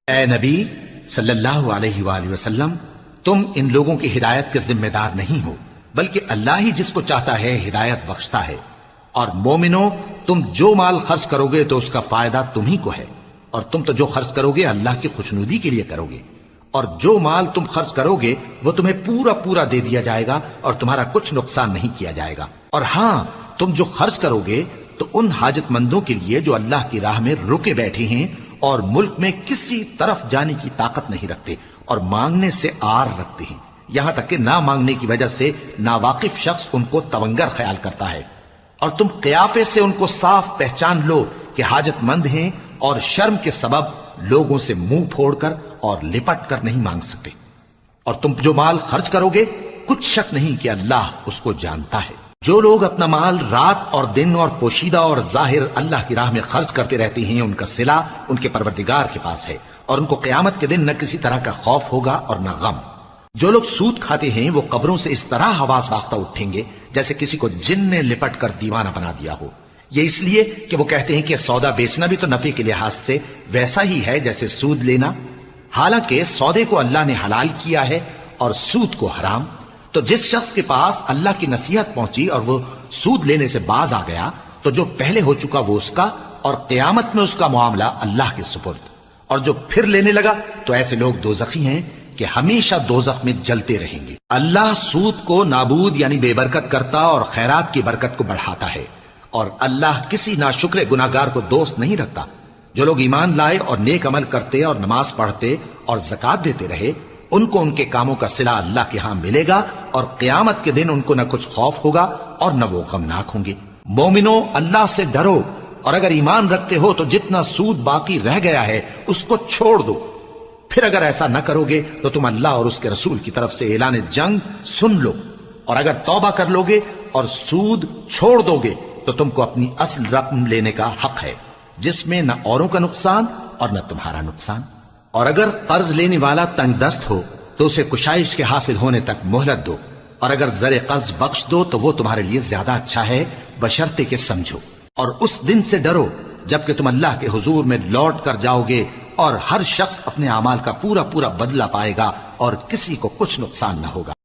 اے نبی صلی اللہ علیہ وآلہ وسلم، تم ان لوگوں کی ہدایت کے ذمہ دار نہیں ہو، بلکہ اللہ ہی جس کو چاہتا ہے ہدایت بخشتا ہے۔ اور مومنو، تم جو مال خرچ کرو گے تو اس کا فائدہ تم ہی کو ہے، اور تم تو جو خرچ کرو گے اللہ کی خوشنودی کے لیے کرو گے، اور جو مال تم خرچ کرو گے وہ تمہیں پورا پورا دے دیا جائے گا اور تمہارا کچھ نقصان نہیں کیا جائے گا۔ اور ہاں، تم جو خرچ کرو گے تو ان حاجت مندوں کے لیے جو اللہ کی راہ میں رکے بیٹھے ہیں اور ملک میں کسی طرف جانے کی طاقت نہیں رکھتے اور مانگنے سے آر رکھتے ہیں، یہاں تک کہ نہ مانگنے کی وجہ سے ناواقف شخص ان کو تونگر خیال کرتا ہے، اور تم قیافے سے ان کو صاف پہچان لو کہ حاجت مند ہیں اور شرم کے سبب لوگوں سے منہ پھوڑ کر اور لپٹ کر نہیں مانگ سکتے۔ اور تم جو مال خرچ کرو گے کچھ شک نہیں کہ اللہ اس کو جانتا ہے۔ جو لوگ اپنا مال رات اور دن اور پوشیدہ اور ظاہر اللہ کی راہ میں خرچ کرتے رہتے ہیں، ان کا صلہ ان کے پروردگار کے پاس ہے، اور ان کو قیامت کے دن نہ کسی طرح کا خوف ہوگا اور نہ غم۔ جو لوگ سود کھاتے ہیں وہ قبروں سے اس طرح حواس باختہ اٹھیں گے جیسے کسی کو جن نے لپٹ کر دیوانہ بنا دیا ہو، یہ اس لیے کہ وہ کہتے ہیں کہ سودا بیچنا بھی تو نفع کے لحاظ سے ویسا ہی ہے جیسے سود لینا، حالانکہ سودے کو اللہ نے حلال کیا ہے اور سود کو حرام۔ تو جس شخص کے پاس اللہ کی نصیحت پہنچی اور وہ سود لینے سے باز آ گیا تو جو پہلے ہو چکا وہ اس کا، اور قیامت میں اس کا معاملہ اللہ کے سپرد۔ اور جو پھر لینے لگا تو ایسے لوگ دوزخی ہیں کہ ہمیشہ دوزخ میں جلتے رہیں گے۔ اللہ سود کو نابود یعنی بے برکت کرتا اور خیرات کی برکت کو بڑھاتا ہے، اور اللہ کسی ناشکر گناہگار کو دوست نہیں رکھتا۔ جو لوگ ایمان لائے اور نیک عمل کرتے اور نماز پڑھتے اور زکوٰۃ دیتے رہے، ان کو ان کے کاموں کا صلہ اللہ کے ہاں ملے گا، اور قیامت کے دن ان کو نہ کچھ خوف ہوگا اور نہ وہ غمناک ہوں گے۔ مومنو، اللہ سے ڈرو، اور اگر ایمان رکھتے ہو تو جتنا سود باقی رہ گیا ہے اس کو چھوڑ دو۔ پھر اگر ایسا نہ کرو گے تو تم اللہ اور اس کے رسول کی طرف سے اعلان جنگ سن لو، اور اگر توبہ کر لو گے اور سود چھوڑ دو گے تو تم کو اپنی اصل رقم لینے کا حق ہے، جس میں نہ اوروں کا نقصان اور نہ تمہارا نقصان۔ اور اگر قرض لینے والا تنگ دست ہو تو اسے کشائش کے حاصل ہونے تک مہلت دو، اور اگر زر قرض بخش دو تو وہ تمہارے لیے زیادہ اچھا ہے، بشرطے کہ سمجھو۔ اور اس دن سے ڈرو جبکہ تم اللہ کے حضور میں لوٹ کر جاؤ گے، اور ہر شخص اپنے اعمال کا پورا پورا بدلہ پائے گا اور کسی کو کچھ نقصان نہ ہوگا۔